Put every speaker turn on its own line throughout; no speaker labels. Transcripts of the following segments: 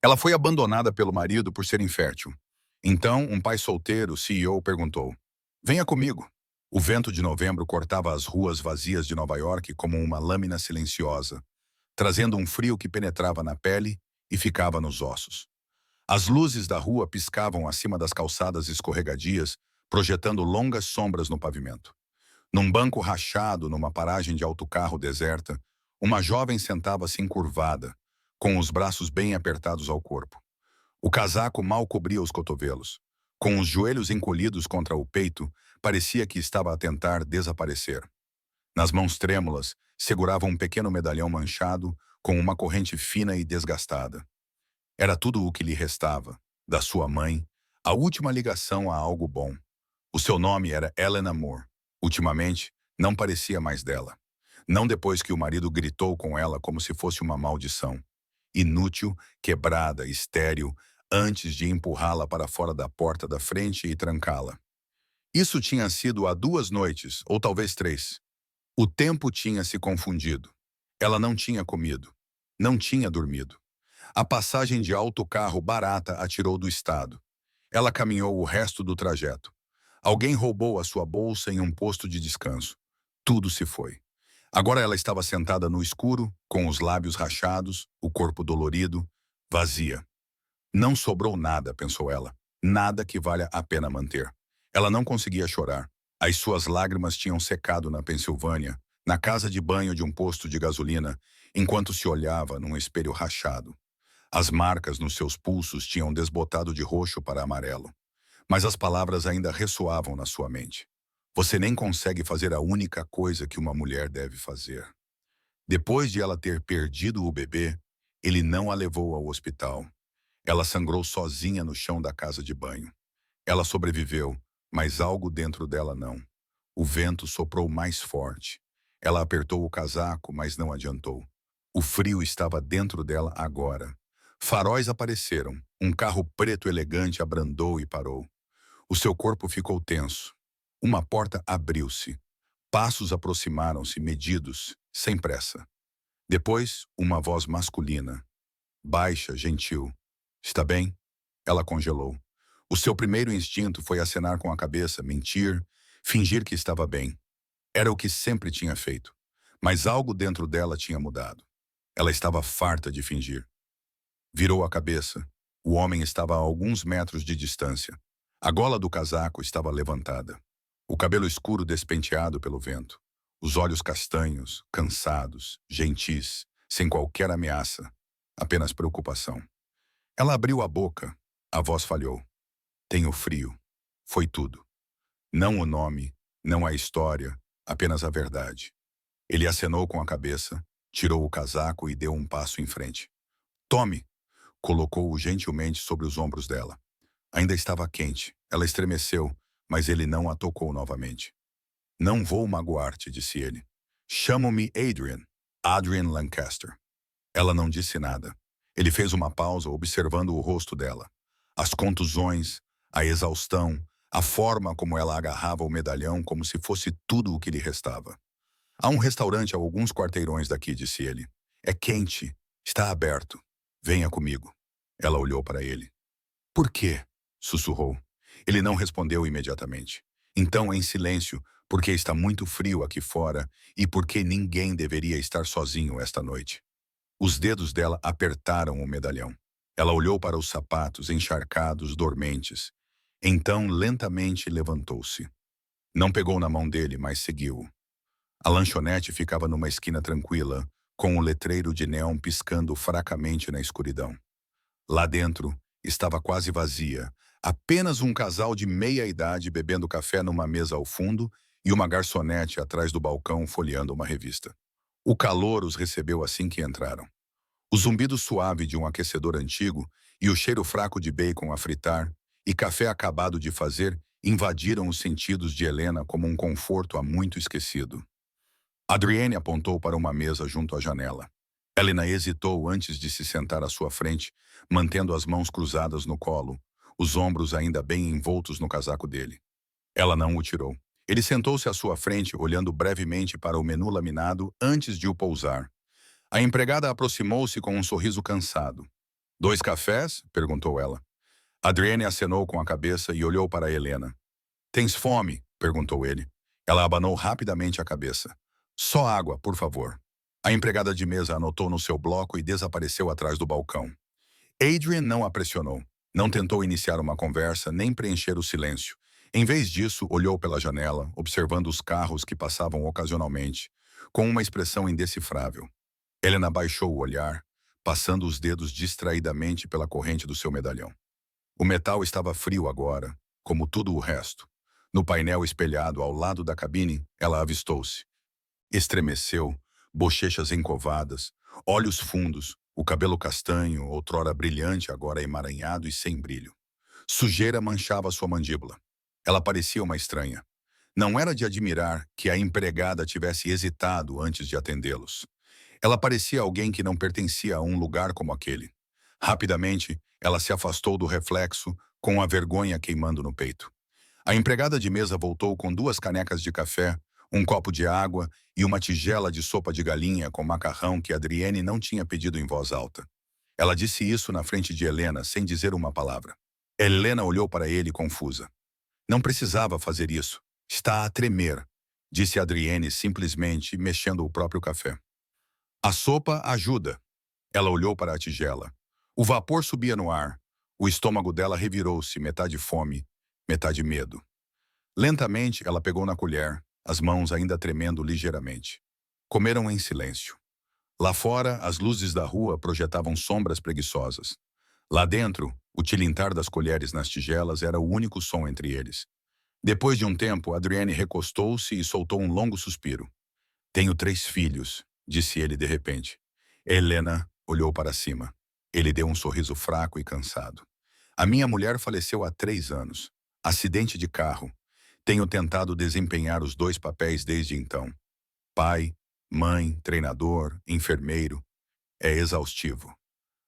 Ela foi abandonada pelo marido por ser infértil. Então, um pai solteiro, CEO, perguntou: Venha comigo. O vento de novembro cortava as ruas vazias de Nova York como uma lâmina silenciosa, trazendo um frio que penetrava na pele e ficava nos ossos. As luzes da rua piscavam acima das calçadas escorregadias, projetando longas sombras no pavimento. Num banco rachado numa paragem de autocarro deserta, uma jovem sentava-se encurvada, com os braços bem apertados ao corpo. O casaco mal cobria os cotovelos. Com os joelhos encolhidos contra o peito, parecia que estava a tentar desaparecer. Nas mãos trêmulas, segurava um pequeno medalhão manchado com uma corrente fina e desgastada. Era tudo o que lhe restava, da sua mãe, a última ligação a algo bom. O seu nome era Eleanor Moore. Ultimamente, não parecia mais dela. Não depois que o marido gritou com ela como se fosse uma maldição. Inútil, quebrada, estéril, antes de empurrá-la para fora da porta da frente e trancá-la. Isso tinha sido há 2 noites, ou talvez 3. O tempo tinha se confundido. Ela não tinha comido. Não tinha dormido. A passagem de autocarro barata a tirou do estado. Ela caminhou o resto do trajeto. Alguém roubou a sua bolsa em um posto de descanso. Tudo se foi. Agora ela estava sentada no escuro, com os lábios rachados, o corpo dolorido, vazia. Não sobrou nada, pensou ela. Nada que valha a pena manter. Ela não conseguia chorar. As suas lágrimas tinham secado na Pensilvânia, na casa de banho de um posto de gasolina, enquanto se olhava num espelho rachado. As marcas nos seus pulsos tinham desbotado de roxo para amarelo. Mas as palavras ainda ressoavam na sua mente. Você nem consegue fazer a única coisa que uma mulher deve fazer. Depois de ela ter perdido o bebê, ele não a levou ao hospital. Ela sangrou sozinha no chão da casa de banho. Ela sobreviveu, mas algo dentro dela não. O vento soprou mais forte. Ela apertou o casaco, mas não adiantou. O frio estava dentro dela agora. Faróis apareceram. Um carro preto elegante abrandou e parou. O seu corpo ficou tenso. Uma porta abriu-se. Passos aproximaram-se, medidos, sem pressa. Depois, uma voz masculina. Baixa, gentil. Está bem? Ela congelou. O seu primeiro instinto foi acenar com a cabeça, mentir, fingir que estava bem. Era o que sempre tinha feito. Mas algo dentro dela tinha mudado. Ela estava farta de fingir. Virou a cabeça. O homem estava a alguns metros de distância. A gola do casaco estava levantada. O cabelo escuro despenteado pelo vento. Os olhos castanhos, cansados, gentis, sem qualquer ameaça. Apenas preocupação. Ela abriu a boca. A voz falhou. Tenho frio. Foi tudo. Não o nome, não a história, apenas a verdade. Ele acenou com a cabeça, tirou o casaco e deu um passo em frente. Tome! Colocou-o gentilmente sobre os ombros dela. Ainda estava quente. Ela estremeceu, mas ele não a tocou novamente. Não vou magoar-te, disse ele. Chamo-me Adrian. Adrian Lancaster. Ela não disse nada. Ele fez uma pausa observando o rosto dela. As contusões, a exaustão, a forma como ela agarrava o medalhão como se fosse tudo o que lhe restava. Há um restaurante a alguns quarteirões daqui, disse ele. É quente. Está aberto. Venha comigo. Ela olhou para ele. Por quê? Sussurrou. Ele não respondeu imediatamente. Então, em silêncio, porque está muito frio aqui fora e porque ninguém deveria estar sozinho esta noite. Os dedos dela apertaram o medalhão. Ela olhou para os sapatos encharcados, dormentes. Então, lentamente, levantou-se. Não pegou na mão dele, mas seguiu-o. A lanchonete ficava numa esquina tranquila, com o letreiro de neon piscando fracamente na escuridão. Lá dentro, estava quase vazia, apenas um casal de meia-idade bebendo café numa mesa ao fundo e uma garçonete atrás do balcão folheando uma revista. O calor os recebeu assim que entraram. O zumbido suave de um aquecedor antigo e o cheiro fraco de bacon a fritar e café acabado de fazer invadiram os sentidos de Helena como um conforto há muito esquecido. Adrienne apontou para uma mesa junto à janela. Helena hesitou antes de se sentar à sua frente, mantendo as mãos cruzadas no colo, os ombros ainda bem envoltos no casaco dele. Ela não o tirou. Ele sentou-se à sua frente, olhando brevemente para o menu laminado antes de o pousar. A empregada aproximou-se com um sorriso cansado. 2 cafés? Perguntou ela. Adriane acenou com a cabeça e olhou para Helena. Tens fome? Perguntou ele. Ela abanou rapidamente a cabeça. Só água, por favor. A empregada de mesa anotou no seu bloco e desapareceu atrás do balcão. Adrian não a pressionou. Não tentou iniciar uma conversa nem preencher o silêncio. Em vez disso, olhou pela janela, observando os carros que passavam ocasionalmente, com uma expressão indecifrável. Helena baixou o olhar, passando os dedos distraidamente pela corrente do seu medalhão. O metal estava frio agora, como tudo o resto. No painel espelhado ao lado da cabine, ela avistou-se. Estremeceu, bochechas encovadas, olhos fundos, o cabelo castanho, outrora brilhante, agora emaranhado e sem brilho. Sujeira manchava sua mandíbula. Ela parecia uma estranha. Não era de admirar que a empregada tivesse hesitado antes de atendê-los. Ela parecia alguém que não pertencia a um lugar como aquele. Rapidamente, ela se afastou do reflexo, com a vergonha queimando no peito. A empregada de mesa voltou com 2 canecas de café, um copo de água e uma tigela de sopa de galinha com macarrão que Adriane não tinha pedido em voz alta. Ela disse isso na frente de Helena, sem dizer uma palavra. Helena olhou para ele confusa. Não precisava fazer isso. Está a tremer, disse Adriane simplesmente, mexendo o próprio café. A sopa ajuda. Ela olhou para a tigela. O vapor subia no ar. O estômago dela revirou-se, metade fome, metade medo. Lentamente, ela pegou na colher, as mãos ainda tremendo ligeiramente. Comeram em silêncio. Lá fora, as luzes da rua projetavam sombras preguiçosas. Lá dentro, o tilintar das colheres nas tigelas era o único som entre eles. Depois de um tempo, Adriane recostou-se e soltou um longo suspiro. Tenho 3 filhos, disse ele de repente. Helena olhou para cima. Ele deu um sorriso fraco e cansado. A minha mulher faleceu há 3 anos. Acidente de carro. Tenho tentado desempenhar os 2 papéis desde então. Pai, mãe, treinador, enfermeiro. É exaustivo.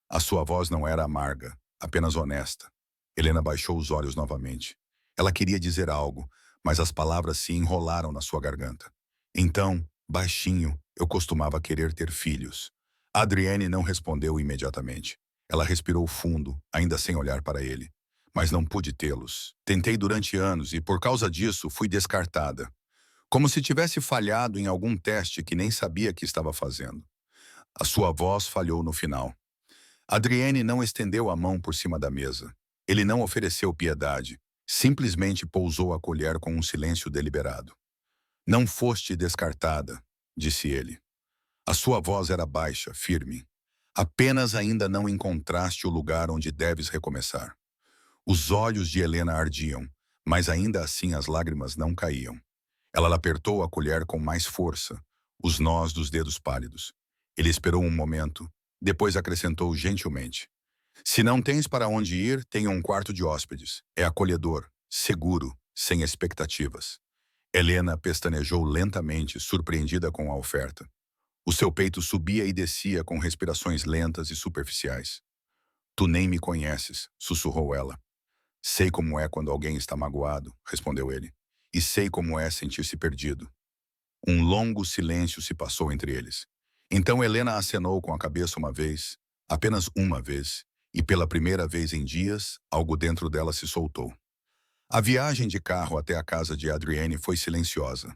A sua voz não era amarga, apenas honesta. Helena baixou os olhos novamente. Ela queria dizer algo, mas as palavras se enrolaram na sua garganta. Então, baixinho, eu costumava querer ter filhos. Adriane não respondeu imediatamente. Ela respirou fundo, ainda sem olhar para ele. Mas não pude tê-los. Tentei durante anos e, por causa disso, fui descartada. Como se tivesse falhado em algum teste que nem sabia que estava fazendo. A sua voz falhou no final. Adriane não estendeu a mão por cima da mesa. Ele não ofereceu piedade. Simplesmente pousou a colher com um silêncio deliberado. Não foste descartada, disse ele. A sua voz era baixa, firme. Apenas ainda não encontraste o lugar onde deves recomeçar. Os olhos de Helena ardiam, mas ainda assim as lágrimas não caíam. Ela apertou a colher com mais força, os nós dos dedos pálidos. Ele esperou um momento, depois acrescentou gentilmente. Se não tens para onde ir, tenha um quarto de hóspedes. É acolhedor, seguro, sem expectativas. Helena pestanejou lentamente, surpreendida com a oferta. O seu peito subia e descia com respirações lentas e superficiais. Tu nem me conheces, sussurrou ela. Sei como é quando alguém está magoado, respondeu ele. E sei como é sentir-se perdido. Um longo silêncio se passou entre eles. Então Helena acenou com a cabeça uma vez, apenas uma vez, e pela primeira vez em dias, algo dentro dela se soltou. A viagem de carro até a casa de Adriane foi silenciosa.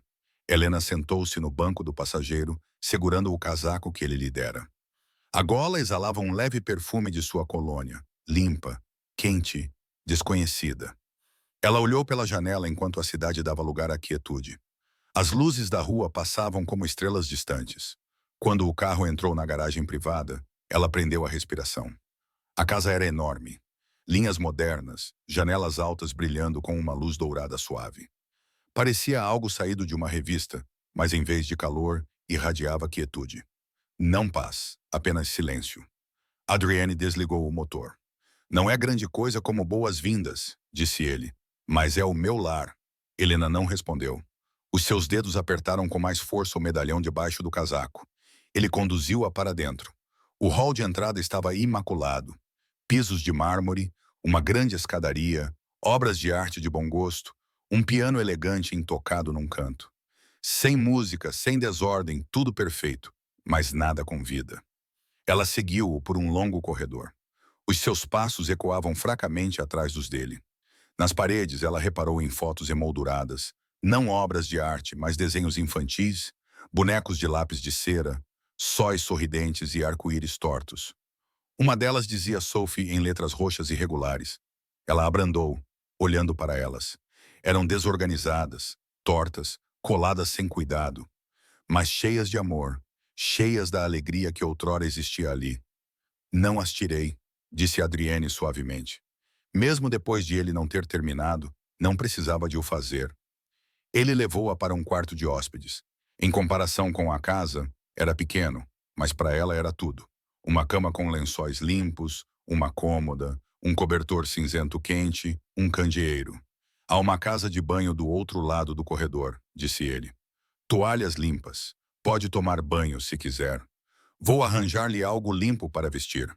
Helena sentou-se no banco do passageiro, segurando o casaco que ele lhe dera. A gola exalava um leve perfume de sua colônia, limpa, quente, desconhecida. Ela olhou pela janela enquanto a cidade dava lugar à quietude. As luzes da rua passavam como estrelas distantes. Quando o carro entrou na garagem privada, ela prendeu a respiração. A casa era enorme. Linhas modernas, janelas altas brilhando com uma luz dourada suave. Parecia algo saído de uma revista, mas em vez de calor, irradiava quietude. Não paz, apenas silêncio. Adriane desligou o motor. Não é grande coisa como boas-vindas, disse ele. Mas é o meu lar. Helena não respondeu. Os seus dedos apertaram com mais força o medalhão debaixo do casaco. Ele conduziu-a para dentro. O hall de entrada estava imaculado. Pisos de mármore, uma grande escadaria, obras de arte de bom gosto, um piano elegante intocado num canto. Sem música, sem desordem, tudo perfeito, mas nada com vida. Ela seguiu-o por um longo corredor. Os seus passos ecoavam fracamente atrás dos dele. Nas paredes, ela reparou em fotos emolduradas, não obras de arte, mas desenhos infantis, bonecos de lápis de cera, sóis sorridentes e arco-íris tortos. Uma delas dizia Sophie em letras roxas irregulares. Ela abrandou, olhando para elas. Eram desorganizadas, tortas, coladas sem cuidado, mas cheias de amor, cheias da alegria que outrora existia ali. Não as tirei, disse Adrienne suavemente. Mesmo depois de ele não ter terminado, não precisava de o fazer. Ele levou-a para um quarto de hóspedes. Em comparação com a casa, era pequeno, mas para ela era tudo. Uma cama com lençóis limpos, uma cômoda, um cobertor cinzento quente, um candeeiro. Há uma casa de banho do outro lado do corredor, disse ele. Toalhas limpas. Pode tomar banho se quiser. Vou arranjar-lhe algo limpo para vestir.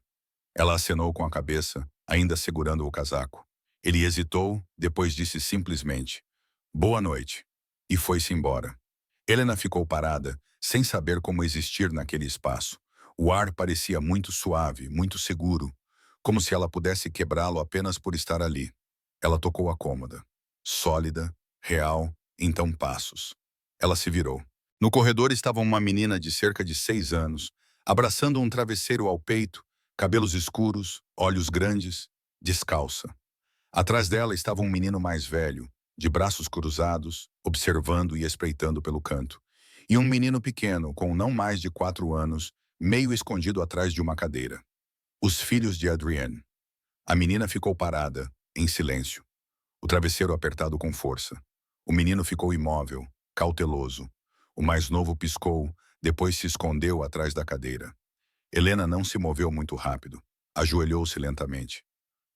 Ela acenou com a cabeça, ainda segurando o casaco. Ele hesitou, depois disse simplesmente, boa noite, e foi-se embora. Helena ficou parada, sem saber como existir naquele espaço. O ar parecia muito suave, muito seguro, como se ela pudesse quebrá-lo apenas por estar ali. Ela tocou a cômoda. Sólida, real, então passos. Ela se virou. No corredor estava uma menina de cerca de 6 anos, abraçando um travesseiro ao peito, cabelos escuros, olhos grandes, descalça. Atrás dela estava um menino mais velho, de braços cruzados, observando e espreitando pelo canto. E um menino pequeno, com não mais de 4 anos, meio escondido atrás de uma cadeira. Os filhos de Adrienne. A menina ficou parada, em silêncio. O travesseiro apertado com força. O menino ficou imóvel, cauteloso. O mais novo piscou, depois se escondeu atrás da cadeira. Helena não se moveu muito rápido. Ajoelhou-se lentamente.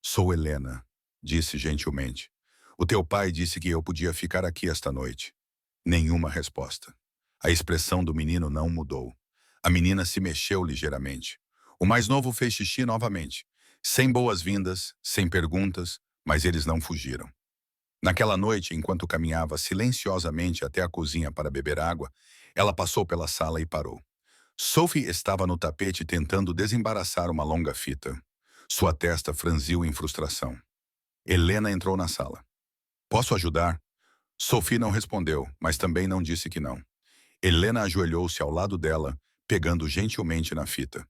Sou Helena, disse gentilmente. O teu pai disse que eu podia ficar aqui esta noite. Nenhuma resposta. A expressão do menino não mudou. A menina se mexeu ligeiramente. O mais novo fez xixi novamente. Sem boas-vindas, sem perguntas, mas eles não fugiram. Naquela noite, enquanto caminhava silenciosamente até a cozinha para beber água, ela passou pela sala e parou. Sophie estava no tapete tentando desembaraçar uma longa fita. Sua testa franziu em frustração. Helena entrou na sala. Posso ajudar? Sophie não respondeu, mas também não disse que não. Helena ajoelhou-se ao lado dela, pegando gentilmente na fita.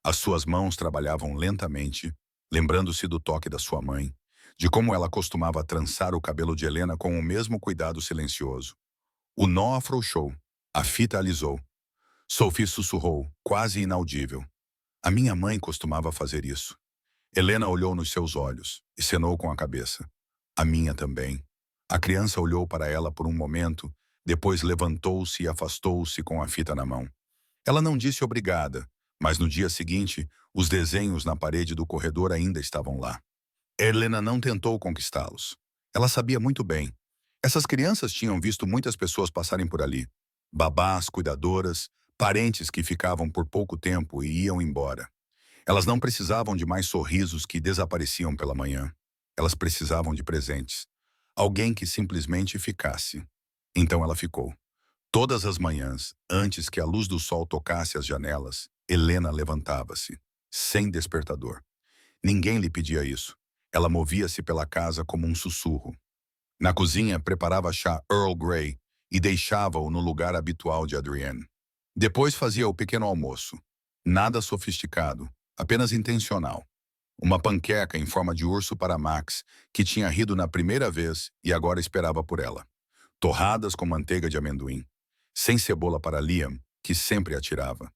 As suas mãos trabalhavam lentamente, lembrando-se do toque da sua mãe, de como ela costumava trançar o cabelo de Helena com o mesmo cuidado silencioso. O nó afrouxou, a fita alisou. Sophie sussurrou, quase inaudível. A minha mãe costumava fazer isso. Helena olhou nos seus olhos e cenou com a cabeça. A minha também. A criança olhou para ela por um momento, depois levantou-se e afastou-se com a fita na mão. Ela não disse obrigada, mas no dia seguinte, os desenhos na parede do corredor ainda estavam lá. Helena não tentou conquistá-los. Ela sabia muito bem. Essas crianças tinham visto muitas pessoas passarem por ali. Babás, cuidadoras, parentes que ficavam por pouco tempo e iam embora. Elas não precisavam de mais sorrisos que desapareciam pela manhã. Elas precisavam de presentes. Alguém que simplesmente ficasse. Então ela ficou. Todas as manhãs, antes que a luz do sol tocasse as janelas, Helena levantava-se, sem despertador. Ninguém lhe pedia isso. Ela movia-se pela casa como um sussurro. Na cozinha, preparava chá Earl Grey e deixava-o no lugar habitual de Adrienne. Depois fazia o pequeno almoço. Nada sofisticado, apenas intencional. Uma panqueca em forma de urso para Max, que tinha rido na primeira vez e agora esperava por ela. Torradas com manteiga de amendoim. Sem cebola para Liam, que sempre atirava.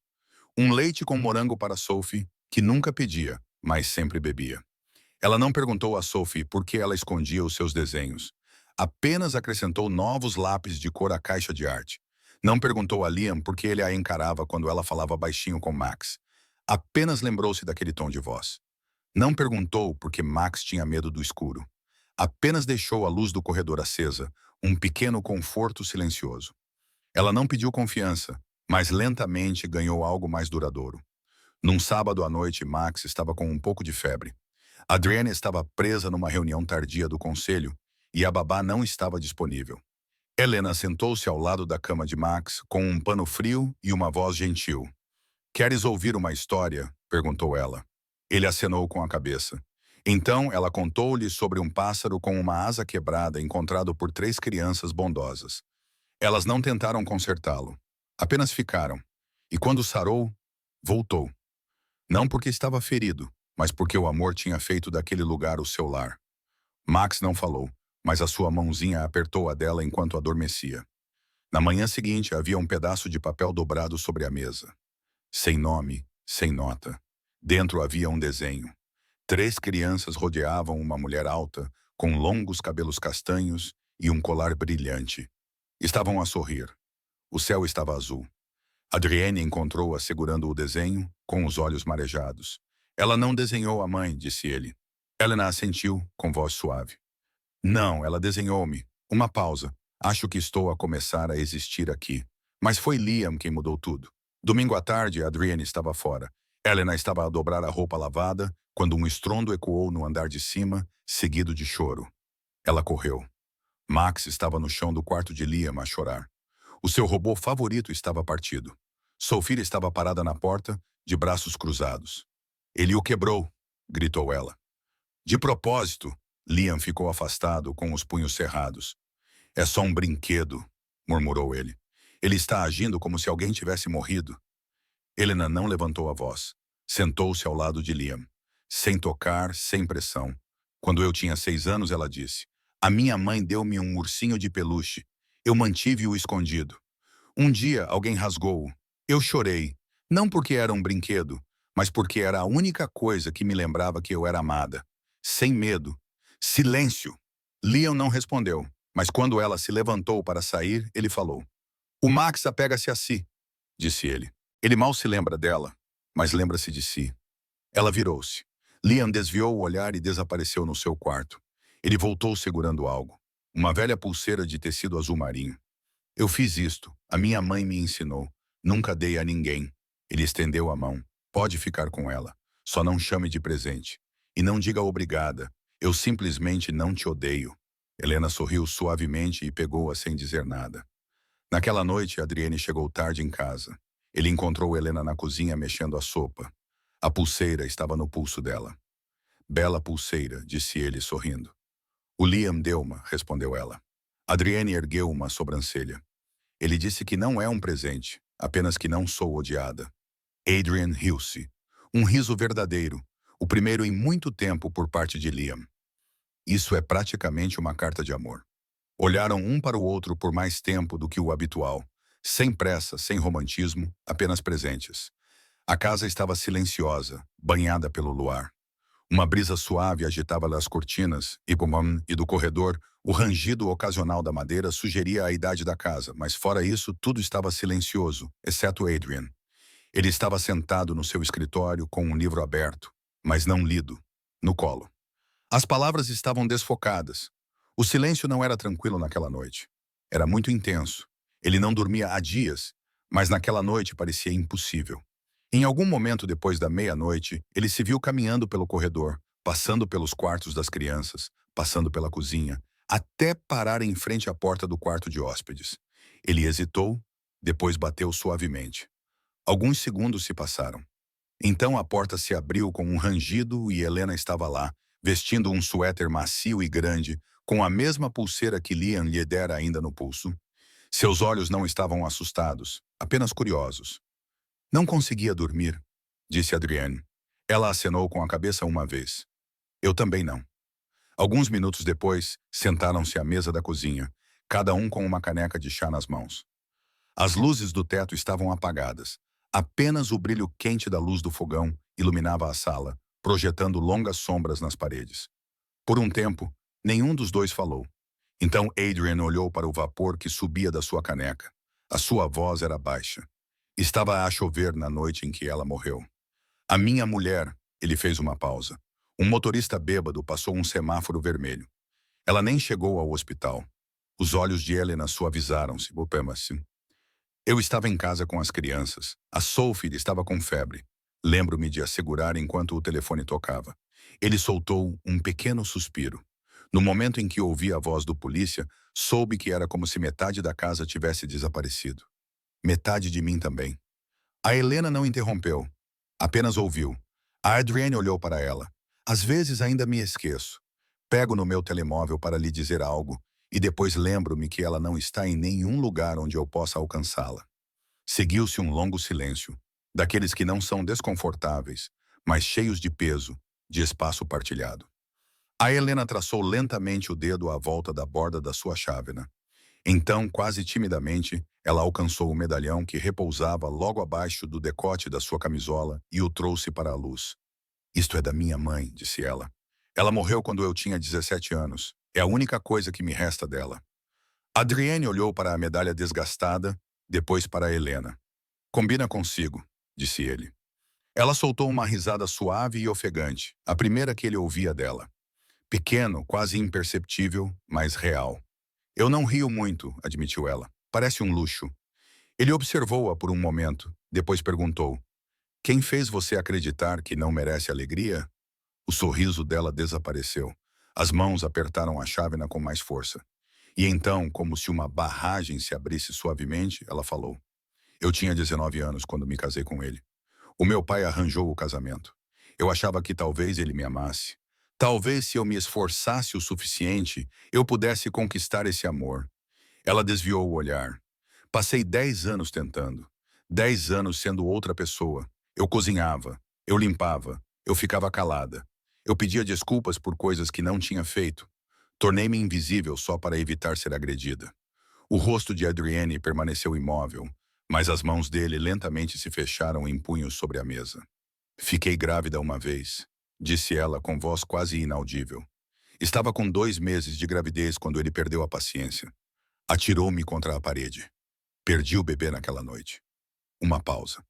Um leite com morango para Sophie, que nunca pedia, mas sempre bebia. Ela não perguntou a Sophie por que ela escondia os seus desenhos. Apenas acrescentou novos lápis de cor à caixa de arte. Não perguntou a Liam por que ele a encarava quando ela falava baixinho com Max. Apenas lembrou-se daquele tom de voz. Não perguntou por que Max tinha medo do escuro. Apenas deixou a luz do corredor acesa, um pequeno conforto silencioso. Ela não pediu confiança, mas lentamente ganhou algo mais duradouro. Num sábado à noite, Max estava com um pouco de febre. Adrienne estava presa numa reunião tardia do conselho e a babá não estava disponível. Helena sentou-se ao lado da cama de Max com um pano frio e uma voz gentil. Queres ouvir uma história? Perguntou ela. Ele acenou com a cabeça. Então ela contou-lhe sobre um pássaro com uma asa quebrada encontrado por 3 crianças bondosas. Elas não tentaram consertá-lo. Apenas ficaram. E quando sarou, voltou. Não porque estava ferido, mas porque o amor tinha feito daquele lugar o seu lar. Max não falou, mas a sua mãozinha apertou a dela enquanto adormecia. Na manhã seguinte havia um pedaço de papel dobrado sobre a mesa. Sem nome, sem nota. Dentro havia um desenho. 3 crianças rodeavam uma mulher alta, com longos cabelos castanhos e um colar brilhante. Estavam a sorrir. O céu estava azul. Adrienne encontrou-a segurando o desenho, com os olhos marejados. Ela não desenhou a mãe, disse ele. Helena assentiu, com voz suave. Não, ela desenhou-me. Uma pausa. Acho que estou a começar a existir aqui. Mas foi Liam quem mudou tudo. Domingo à tarde, Adrienne estava fora. Helena estava a dobrar a roupa lavada, quando um estrondo ecoou no andar de cima, seguido de choro. Ela correu. Max estava no chão do quarto de Liam a chorar. O seu robô favorito estava partido. Sophie estava parada na porta, de braços cruzados. Ele o quebrou, gritou ela. De propósito, Liam ficou afastado, com os punhos cerrados. É só um brinquedo, murmurou ele. Ele está agindo como se alguém tivesse morrido. Helena não levantou a voz. Sentou-se ao lado de Liam. Sem tocar, sem pressão. Quando eu tinha 6 anos, ela disse. A minha mãe deu-me um ursinho de peluche. Eu mantive-o escondido. Um dia, alguém rasgou-o. Eu chorei. Não porque era um brinquedo, mas porque era a única coisa que me lembrava que eu era amada. Sem medo. Silêncio! Liam não respondeu, mas quando ela se levantou para sair, ele falou. O Max apega-se a si, disse ele. Ele mal se lembra dela, mas lembra-se de si. Ela virou-se. Liam desviou o olhar e desapareceu no seu quarto. Ele voltou segurando algo. Uma velha pulseira de tecido azul marinho. Eu fiz isto. A minha mãe me ensinou. Nunca dei a ninguém. Ele estendeu a mão. Pode ficar com ela. Só não chame de presente. E não diga obrigada. Eu simplesmente não te odeio. Helena sorriu suavemente e pegou-a sem dizer nada. Naquela noite, Adrienne chegou tarde em casa. Ele encontrou Helena na cozinha mexendo a sopa. A pulseira estava no pulso dela. Bela pulseira, disse ele, sorrindo. O Liam deu-ma, respondeu ela. Adrienne ergueu uma sobrancelha. Ele disse que não é um presente, apenas que não sou odiada. Adrian riu-se. Um riso verdadeiro, o primeiro em muito tempo por parte de Liam. Isso é praticamente uma carta de amor. Olharam um para o outro por mais tempo do que o habitual, sem pressa, sem romantismo, apenas presentes. A casa estava silenciosa, banhada pelo luar. Uma brisa suave agitava as cortinas e do corredor, o rangido ocasional da madeira sugeria a idade da casa, mas fora isso, tudo estava silencioso, exceto Adrian. Ele estava sentado no seu escritório com um livro aberto, mas não lido, no colo. As palavras estavam desfocadas. O silêncio não era tranquilo naquela noite. Era muito intenso. Ele não dormia há dias, mas naquela noite parecia impossível. Em algum momento depois da meia-noite, ele se viu caminhando pelo corredor, passando pelos quartos das crianças, passando pela cozinha, até parar em frente à porta do quarto de hóspedes. Ele hesitou, depois bateu suavemente. Alguns segundos se passaram. Então a porta se abriu com um rangido e Helena estava lá, vestindo um suéter macio e grande, com a mesma pulseira que Liam lhe dera ainda no pulso. Seus olhos não estavam assustados, apenas curiosos. Não conseguia dormir, disse Adrienne. Ela acenou com a cabeça uma vez. Eu também não. Alguns minutos depois, sentaram-se à mesa da cozinha, cada um com uma caneca de chá nas mãos. As luzes do teto estavam apagadas. Apenas o brilho quente da luz do fogão iluminava a sala, projetando longas sombras nas paredes. Por um tempo, nenhum dos dois falou. Então Adrian olhou para o vapor que subia da sua caneca. A sua voz era baixa. Estava a chover na noite em que ela morreu. A minha mulher, ele fez uma pausa. Um motorista bêbado passou um semáforo vermelho. Ela nem chegou ao hospital. Os olhos de Helena suavizaram-se. Eu estava em casa com as crianças. A Sophie estava com febre. Lembro-me de assegurar enquanto o telefone tocava. Ele soltou um pequeno suspiro. No momento em que ouvi a voz do polícia, soube que era como se metade da casa tivesse desaparecido. Metade de mim também. A Helena não interrompeu. Apenas ouviu. A Adrienne olhou para ela. Às vezes ainda me esqueço. Pego no meu telemóvel para lhe dizer algo e depois lembro-me que ela não está em nenhum lugar onde eu possa alcançá-la. Seguiu-se um longo silêncio, daqueles que não são desconfortáveis, mas cheios de peso, de espaço partilhado. A Helena traçou lentamente o dedo à volta da borda da sua chávena. Então, quase timidamente, ela alcançou o medalhão que repousava logo abaixo do decote da sua camisola e o trouxe para a luz. Isto é da minha mãe, disse ela. Ela morreu quando eu tinha 17 anos. É a única coisa que me resta dela. Adrienne olhou para a medalha desgastada, depois para Helena. Combina consigo, disse ele. Ela soltou uma risada suave e ofegante, a primeira que ele ouvia dela. Pequeno, quase imperceptível, mas real. Eu não rio muito, admitiu ela. Parece um luxo. Ele observou-a por um momento, depois perguntou: Quem fez você acreditar que não merece alegria? O sorriso dela desapareceu. As mãos apertaram a chávena com mais força. E então, como se uma barragem se abrisse suavemente, ela falou: Eu tinha 19 anos quando me casei com ele. O meu pai arranjou o casamento. Eu achava que talvez ele me amasse. Talvez se eu me esforçasse o suficiente, eu pudesse conquistar esse amor. Ela desviou o olhar. Passei 10 anos tentando. 10 anos sendo outra pessoa. Eu cozinhava, eu limpava, eu ficava calada. Eu pedia desculpas por coisas que não tinha feito. Tornei-me invisível só para evitar ser agredida. O rosto de Adrienne permaneceu imóvel, mas as mãos dele lentamente se fecharam em punhos sobre a mesa. Fiquei grávida uma vez, disse ela com voz quase inaudível. Estava com 2 meses de gravidez quando ele perdeu a paciência. Atirou-me contra a parede. Perdi o bebê naquela noite. Uma pausa.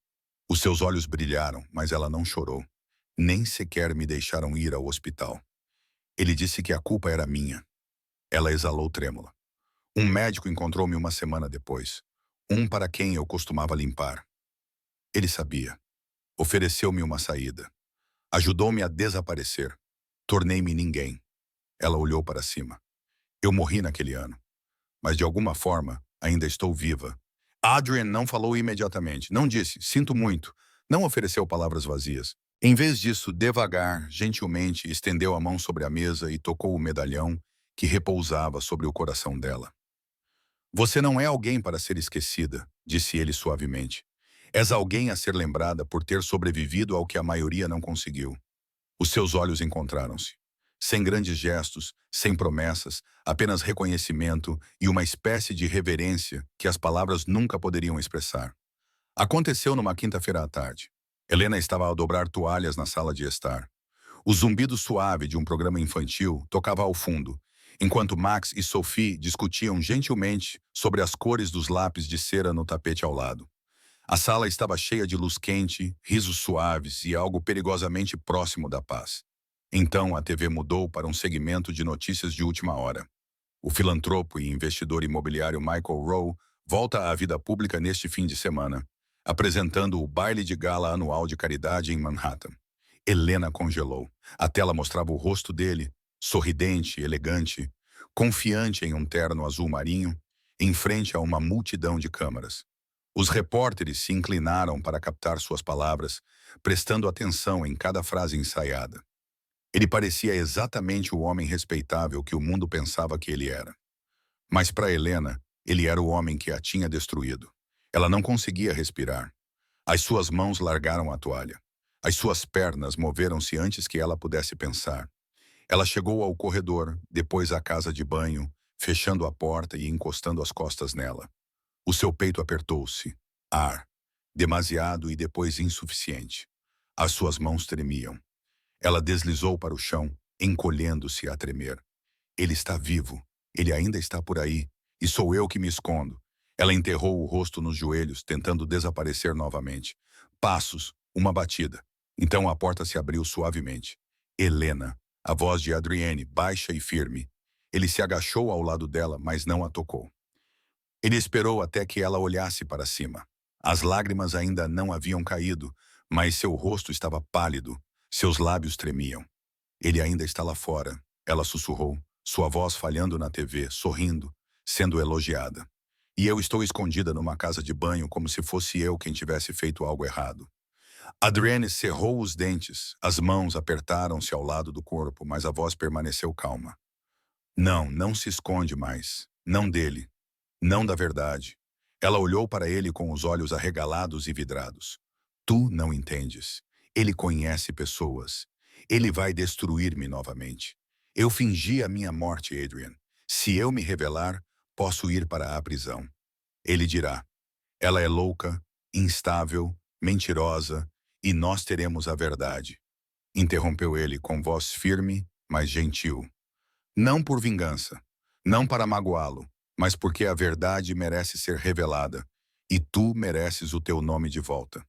Os seus olhos brilharam, mas ela não chorou. Nem sequer me deixaram ir ao hospital. Ele disse que a culpa era minha. Ela exalou trêmula. Um médico encontrou-me uma semana depois. Um para quem eu costumava limpar. Ele sabia. Ofereceu-me uma saída. Ajudou-me a desaparecer. Tornei-me ninguém. Ela olhou para cima. Eu morri naquele ano. Mas de alguma forma, ainda estou viva. Adrian não falou imediatamente. Não disse, sinto muito. Não ofereceu palavras vazias. Em vez disso, devagar, gentilmente, estendeu a mão sobre a mesa e tocou o medalhão que repousava sobre o coração dela. Você não é alguém para ser esquecida, disse ele suavemente. És alguém a ser lembrada por ter sobrevivido ao que a maioria não conseguiu. Os seus olhos encontraram-se. Sem grandes gestos, sem promessas, apenas reconhecimento e uma espécie de reverência que as palavras nunca poderiam expressar. Aconteceu numa quinta-feira à tarde. Helena estava a dobrar toalhas na sala de estar. O zumbido suave de um programa infantil tocava ao fundo, enquanto Max e Sophie discutiam gentilmente sobre as cores dos lápis de cera no tapete ao lado. A sala estava cheia de luz quente, risos suaves e algo perigosamente próximo da paz. Então a TV mudou para um segmento de notícias de última hora. O filantropo e investidor imobiliário Michael Rowe volta à vida pública neste fim de semana, apresentando o baile de gala anual de caridade em Manhattan. Helena congelou. A tela mostrava o rosto dele, sorridente, elegante, confiante em um terno azul marinho, em frente a uma multidão de câmaras. Os repórteres se inclinaram para captar suas palavras, prestando atenção em cada frase ensaiada. Ele parecia exatamente o homem respeitável que o mundo pensava que ele era. Mas para Helena, ele era o homem que a tinha destruído. Ela não conseguia respirar. As suas mãos largaram a toalha. As suas pernas moveram-se antes que ela pudesse pensar. Ela chegou ao corredor, depois à casa de banho, fechando a porta e encostando as costas nela. O seu peito apertou-se. Ar. Demasiado e depois insuficiente. As suas mãos tremiam. Ela deslizou para o chão, encolhendo-se a tremer. Ele está vivo. Ele ainda está por aí. E sou eu que me escondo. Ela enterrou o rosto nos joelhos, tentando desaparecer novamente. Passos, uma batida. Então a porta se abriu suavemente. Helena, a voz de Adrienne, baixa e firme. Ele se agachou ao lado dela, mas não a tocou. Ele esperou até que ela olhasse para cima. As lágrimas ainda não haviam caído, mas seu rosto estava pálido, seus lábios tremiam. Ele ainda está lá fora, ela sussurrou, sua voz falhando na TV, sorrindo, sendo elogiada. E eu estou escondida numa casa de banho como se fosse eu quem tivesse feito algo errado. Adrienne cerrou os dentes, as mãos apertaram-se ao lado do corpo, mas a voz permaneceu calma. Não, não se esconde mais. Não dele. Não da verdade. Ela olhou para ele com os olhos arregalados e vidrados. Tu não entendes. Ele conhece pessoas. Ele vai destruir-me novamente. Eu fingi a minha morte, Adrian. Se eu me revelar, posso ir para a prisão. Ele dirá, ela é louca, instável, mentirosa, e nós teremos a verdade. Interrompeu ele com voz firme, mas gentil. Não por vingança, não para magoá-lo, mas porque a verdade merece ser revelada, e tu mereces o teu nome de volta.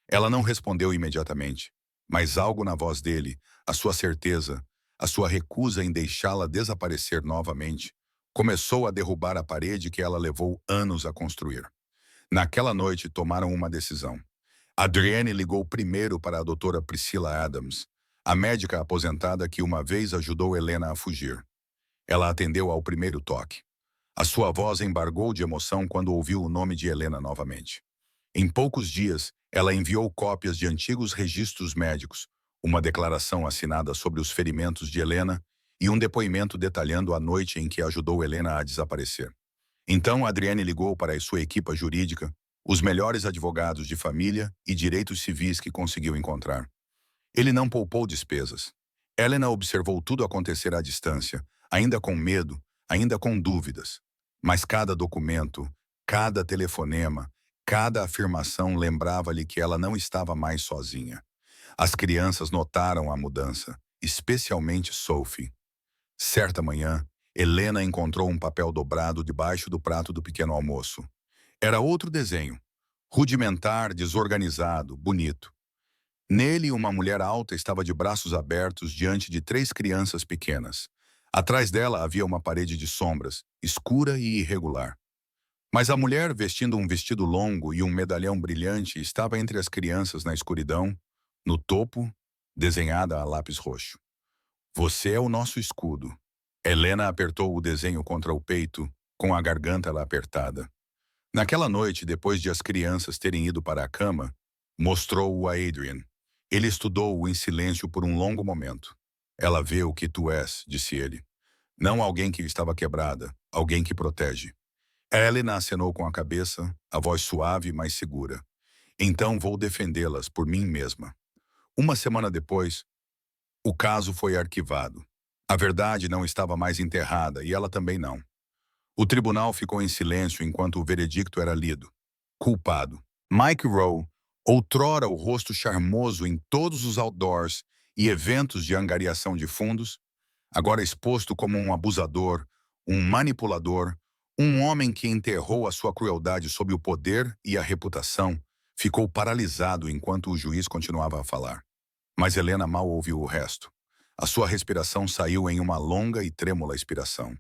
Ela não respondeu imediatamente, mas algo na voz dele, a sua certeza, a sua recusa em deixá-la desaparecer novamente, começou a derrubar a parede que ela levou anos a construir. Naquela noite, tomaram uma decisão. Adrienne ligou primeiro para a doutora Priscilla Adams, a médica aposentada que uma vez ajudou Helena a fugir. Ela atendeu ao primeiro toque. A sua voz embargou de emoção quando ouviu o nome de Helena novamente. Em poucos dias, ela enviou cópias de antigos registros médicos, uma declaração assinada sobre os ferimentos de Helena e um depoimento detalhando a noite em que ajudou Helena a desaparecer. Então, Adrienne ligou para a sua equipa jurídica, os melhores advogados de família e direitos civis que conseguiu encontrar. Ele não poupou despesas. Helena observou tudo acontecer à distância, ainda com medo, ainda com dúvidas. Mas cada documento, cada telefonema, cada afirmação lembrava-lhe que ela não estava mais sozinha. As crianças notaram a mudança, especialmente Sophie. Certa manhã, Helena encontrou um papel dobrado debaixo do prato do pequeno almoço. Era outro desenho, rudimentar, desorganizado, bonito. Nele, uma mulher alta estava de braços abertos diante de 3 crianças pequenas. Atrás dela havia uma parede de sombras, escura e irregular. Mas a mulher, vestindo um vestido longo e um medalhão brilhante, estava entre as crianças na escuridão, no topo, desenhada a lápis roxo. Você é o nosso escudo. Helena apertou o desenho contra o peito, com a garganta apertada. Naquela noite, depois de as crianças terem ido para a cama, mostrou-o a Adrian. Ele estudou-o em silêncio por um longo momento. Ela vê o que tu és, disse ele. Não alguém que estava quebrada, alguém que protege. Helena acenou com a cabeça, a voz suave, mas segura. Então vou defendê-las por mim mesma. Uma semana depois, o caso foi arquivado. A verdade não estava mais enterrada e ela também não. O tribunal ficou em silêncio enquanto o veredicto era lido. Culpado. Mike Rowe, outrora o rosto charmoso em todos os outdoors e eventos de angariação de fundos, agora exposto como um abusador, um manipulador, um homem que enterrou a sua crueldade sob o poder e a reputação, ficou paralisado enquanto o juiz continuava a falar. Mas Helena mal ouviu o resto. A sua respiração saiu em uma longa e trêmula expiração.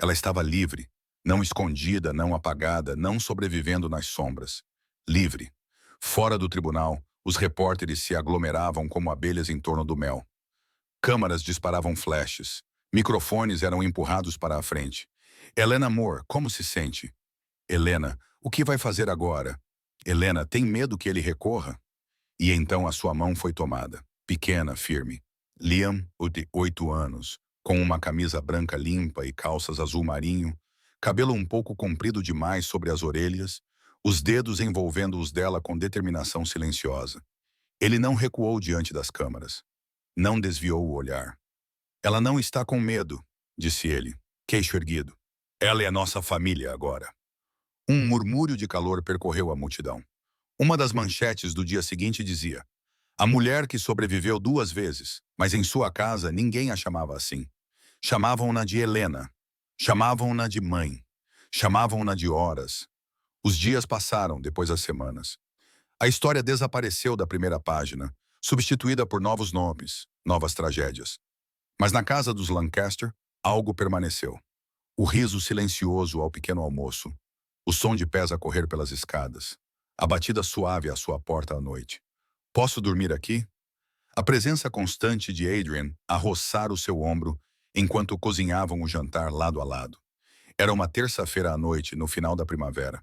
Ela estava livre, não escondida, não apagada, não sobrevivendo nas sombras. Livre. Fora do tribunal, os repórteres se aglomeravam como abelhas em torno do mel. Câmaras disparavam flashes. Microfones eram empurrados para a frente. Helena Moore, como se sente? Helena, o que vai fazer agora? Helena, tem medo que ele recorra? E então a sua mão foi tomada, pequena, firme. Liam, de 8 anos, com uma camisa branca limpa e calças azul marinho, cabelo um pouco comprido demais sobre as orelhas, os dedos envolvendo os dela com determinação silenciosa. Ele não recuou diante das câmaras. Não desviou o olhar. Ela não está com medo, disse ele, queixo erguido. Ela é nossa família agora. Um murmúrio de calor percorreu a multidão. Uma das manchetes do dia seguinte dizia: a mulher que sobreviveu 2 vezes, mas em sua casa ninguém a chamava assim. Chamavam-na de Helena. Chamavam-na de mãe. Chamavam-na de horas. Os dias passaram depois das semanas. A história desapareceu da primeira página, substituída por novos nomes, novas tragédias. Mas na casa dos Lancaster, algo permaneceu. O riso silencioso ao pequeno almoço, o som de pés a correr pelas escadas, a batida suave à sua porta à noite. Posso dormir aqui? A presença constante de Adrian a roçar o seu ombro enquanto cozinhavam o jantar lado a lado. Era uma terça-feira à noite, no final da primavera.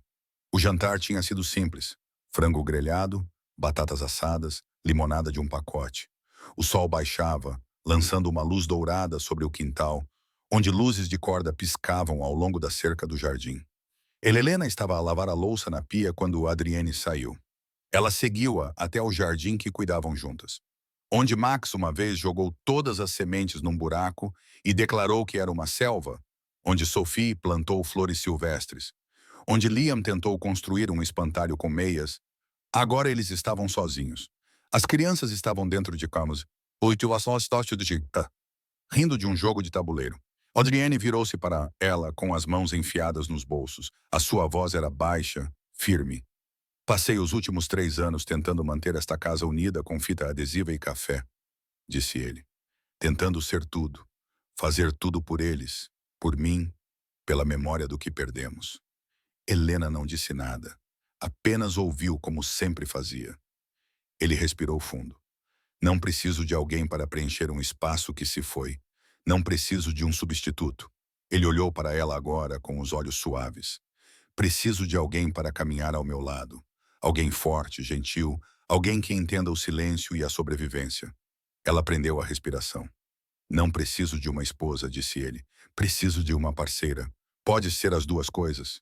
O jantar tinha sido simples: frango grelhado, batatas assadas, limonada de um pacote. O sol baixava, lançando uma luz dourada sobre o quintal, onde luzes de corda piscavam ao longo da cerca do jardim. Helena estava a lavar a louça na pia quando Adrienne saiu. Ela seguiu-a até o jardim que cuidavam juntas, onde Max uma vez jogou todas as sementes num buraco e declarou que era uma selva, onde Sophie plantou flores silvestres, onde Liam tentou construir um espantalho com meias. Agora eles estavam sozinhos. As crianças estavam dentro de camas, rindo de um jogo de tabuleiro. Adrienne virou-se para ela com as mãos enfiadas nos bolsos. A sua voz era baixa, firme. Passei os últimos 3 anos tentando manter esta casa unida com fita adesiva e café, disse ele. Tentando ser tudo. Fazer tudo por eles, por mim, pela memória do que perdemos. Helena não disse nada. Apenas ouviu como sempre fazia. Ele respirou fundo. Não preciso de alguém para preencher um espaço que se foi. Não preciso de um substituto. Ele olhou para ela agora com os olhos suaves. Preciso de alguém para caminhar ao meu lado. Alguém forte, gentil, alguém que entenda o silêncio e a sobrevivência. Ela prendeu a respiração. Não preciso de uma esposa, disse ele. Preciso de uma parceira. Pode ser as duas coisas.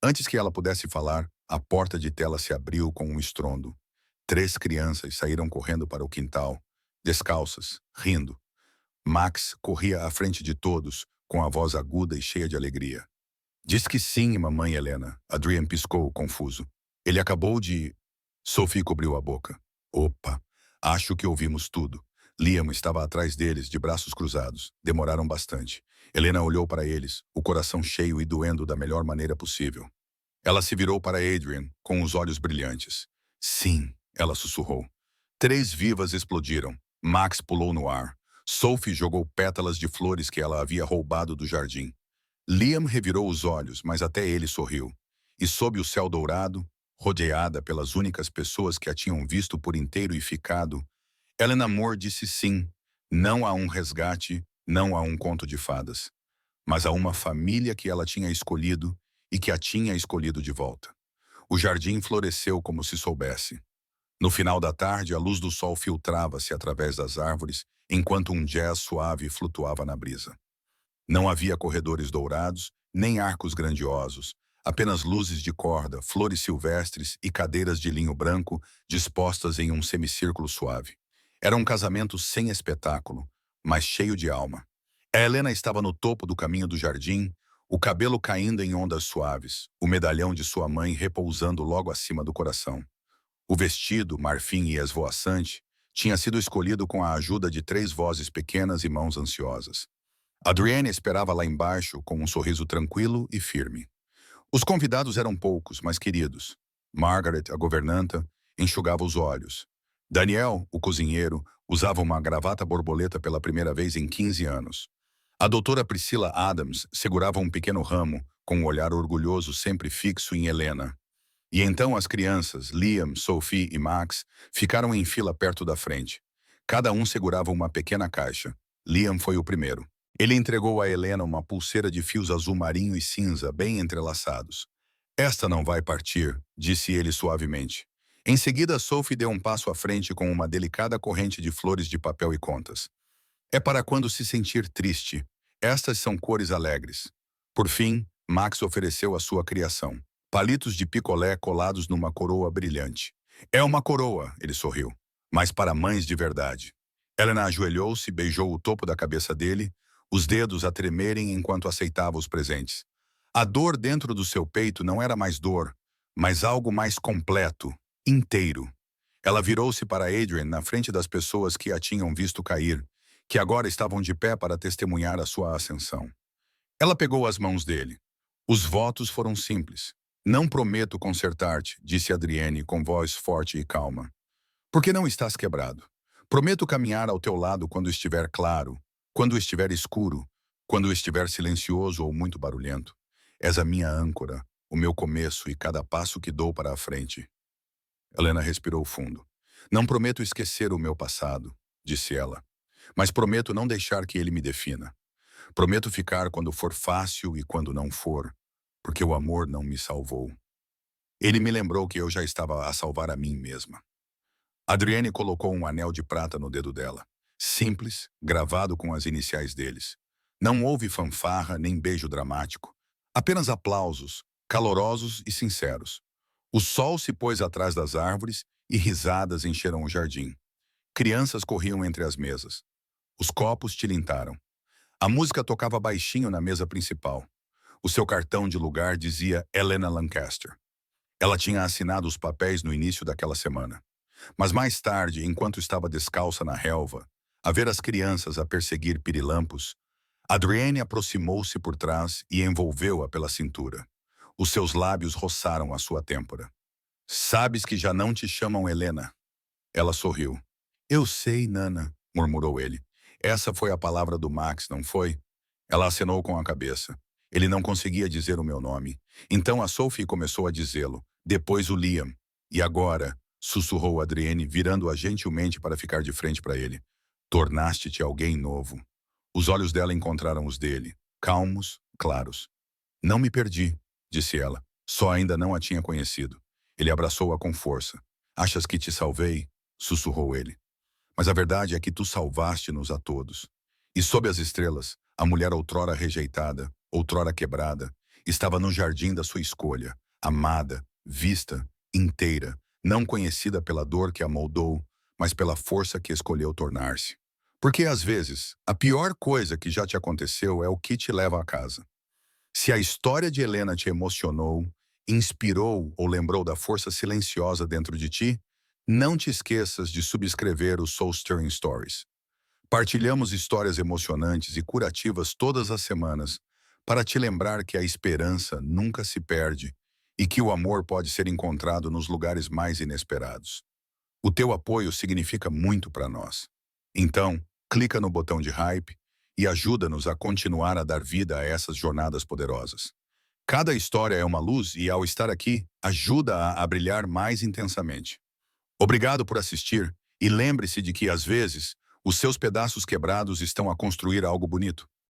Antes que ela pudesse falar, a porta de tela se abriu com um estrondo. 3 crianças saíram correndo para o quintal, descalças, rindo. Max corria à frente de todos, com a voz aguda e cheia de alegria. Diz que sim, mamãe Helena. Adrian piscou, confuso. Ele acabou de... Sophie cobriu a boca. Opa, acho que ouvimos tudo. Liam estava atrás deles, de braços cruzados. Demoraram bastante. Helena olhou para eles, o coração cheio e doendo da melhor maneira possível. Ela se virou para Adrian, com os olhos brilhantes. Sim, ela sussurrou. 3 vivas explodiram. Max pulou no ar. Sophie jogou pétalas de flores que ela havia roubado do jardim. Liam revirou os olhos, mas até ele sorriu. E sob o céu dourado, rodeada pelas únicas pessoas que a tinham visto por inteiro e ficado, Helena Moore disse sim, não a um resgate, não a um conto de fadas, mas a uma família que ela tinha escolhido e que a tinha escolhido de volta. O jardim floresceu como se soubesse. No final da tarde, a luz do sol filtrava-se através das árvores, enquanto um jazz suave flutuava na brisa. Não havia corredores dourados, nem arcos grandiosos, apenas luzes de corda, flores silvestres e cadeiras de linho branco dispostas em um semicírculo suave. Era um casamento sem espetáculo, mas cheio de alma. A Helena estava no topo do caminho do jardim, o cabelo caindo em ondas suaves, o medalhão de sua mãe repousando logo acima do coração. O vestido, marfim e esvoaçante, tinha sido escolhido com a ajuda de 3 vozes pequenas e mãos ansiosas. Adrienne esperava lá embaixo com um sorriso tranquilo e firme. Os convidados eram poucos, mas queridos. Margaret, a governanta, enxugava os olhos. Daniel, o cozinheiro, usava uma gravata borboleta pela primeira vez em 15 anos. A doutora Priscilla Adams segurava um pequeno ramo, com um olhar orgulhoso sempre fixo em Helena. E então as crianças, Liam, Sophie e Max, ficaram em fila perto da frente. Cada um segurava uma pequena caixa. Liam foi o primeiro. Ele entregou a Helena uma pulseira de fios azul marinho e cinza, bem entrelaçados. Esta não vai partir, disse ele suavemente. Em seguida, Sophie deu um passo à frente com uma delicada corrente de flores de papel e contas. É para quando se sentir triste. Estas são cores alegres. Por fim, Max ofereceu a sua criação. Palitos de picolé colados numa coroa brilhante. É uma coroa, ele sorriu, mas para mães de verdade. Helena ajoelhou-se e beijou o topo da cabeça dele, os dedos a tremerem enquanto aceitava os presentes. A dor dentro do seu peito não era mais dor, mas algo mais completo, inteiro. Ela virou-se para Adrian na frente das pessoas que a tinham visto cair, que agora estavam de pé para testemunhar a sua ascensão. Ela pegou as mãos dele. Os votos foram simples. Não prometo consertar-te, disse Adrienne com voz forte e calma. Porque não estás quebrado. Prometo caminhar ao teu lado quando estiver claro, quando estiver escuro, quando estiver silencioso ou muito barulhento. És a minha âncora, o meu começo e cada passo que dou para a frente. Helena respirou fundo. Não prometo esquecer o meu passado, disse ela, mas prometo não deixar que ele me defina. Prometo ficar quando for fácil e quando não for, porque o amor não me salvou. Ele me lembrou que eu já estava a salvar a mim mesma. Adrienne colocou um anel de prata no dedo dela. Simples, gravado com as iniciais deles. Não houve fanfarra nem beijo dramático. Apenas aplausos, calorosos e sinceros. O sol se pôs atrás das árvores e risadas encheram o jardim. Crianças corriam entre as mesas. Os copos tilintaram. A música tocava baixinho na mesa principal. O seu cartão de lugar dizia Helena Lancaster. Ela tinha assinado os papéis no início daquela semana. Mas mais tarde, enquanto estava descalça na relva, a ver as crianças a perseguir pirilampos, Adrienne aproximou-se por trás e envolveu-a pela cintura. Os seus lábios roçaram a sua têmpora. Sabes que já não te chamam Helena. Ela sorriu. Eu sei, Nana, murmurou ele. Essa foi a palavra do Max, não foi? Ela acenou com a cabeça. Ele não conseguia dizer o meu nome. Então a Sophie começou a dizê-lo. Depois o Liam. E agora, sussurrou Adrienne, virando-a gentilmente para ficar de frente para ele. Tornaste-te alguém novo. Os olhos dela encontraram os dele, calmos, claros. Não me perdi, disse ela. Só ainda não a tinha conhecido. Ele abraçou-a com força. Achas que te salvei? Sussurrou ele. Mas a verdade é que tu salvaste-nos a todos. E sob as estrelas, a mulher outrora rejeitada, outrora quebrada, estava no jardim da sua escolha, amada, vista, inteira, não conhecida pela dor que a moldou, mas pela força que escolheu tornar-se. Porque, às vezes, a pior coisa que já te aconteceu é o que te leva a casa. Se a história de Helena te emocionou, inspirou ou lembrou da força silenciosa dentro de ti, não te esqueças de subscrever o Soul Stirring Stories. Partilhamos histórias emocionantes e curativas todas as semanas para te lembrar que a esperança nunca se perde e que o amor pode ser encontrado nos lugares mais inesperados. O teu apoio significa muito para nós. Então, clica no botão de hype e ajuda-nos a continuar a dar vida a essas jornadas poderosas. Cada história é uma luz e, ao estar aqui, ajuda-a a brilhar mais intensamente. Obrigado por assistir e lembre-se de que, às vezes, os seus pedaços quebrados estão a construir algo bonito.